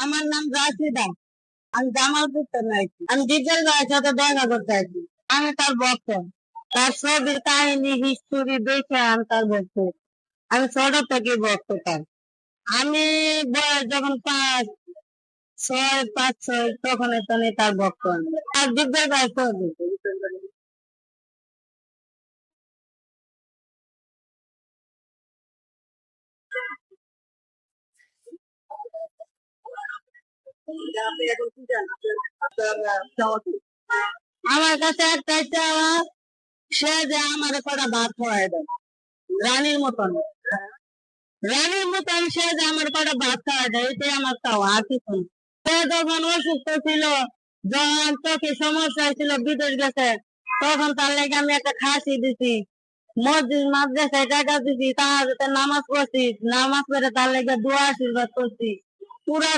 আমার নাম রাশিদা। আমি জামালপুর থেকে আইছি। আমি জিজ্ঞেস ভাইয়ের সাথে দেখা করতে আইছি। আমি তার ভক্ত। তার ছবির কাহিনী হিস্টোরি দেখে আমি তার ভক্ত। আমি ছোট থেকে ভক্ত তার। আমি বয়স যখন 5, 6, 5, 6 তখন তার ভক্ত আমি। আর জিজ্ঞেস ভাইয়ের ছবি। আমার কাছে একটাই চাওয়া, সে যে আমার কটা ভাত খাওয়াই দেয় রানীর মতন। রানীর মতন সে যে আমার কটা ভাত খাওয়াই দেয়, এটাই আমার চাওয়া, আর কিছু না। সে যখন অসুস্থ ছিল, যখন চোখে সমস্যা ছিল, বিদেশ গেছে, তখন তার লেগে আমি একটা খাসি দিছি, মসজিদ মাদ্রাসায় টাকা দিছি, তার নামাজ পড়ছি, নামাজ পড়ে তার লেগে দোয়া আশীর্বাদ করছি। পুরা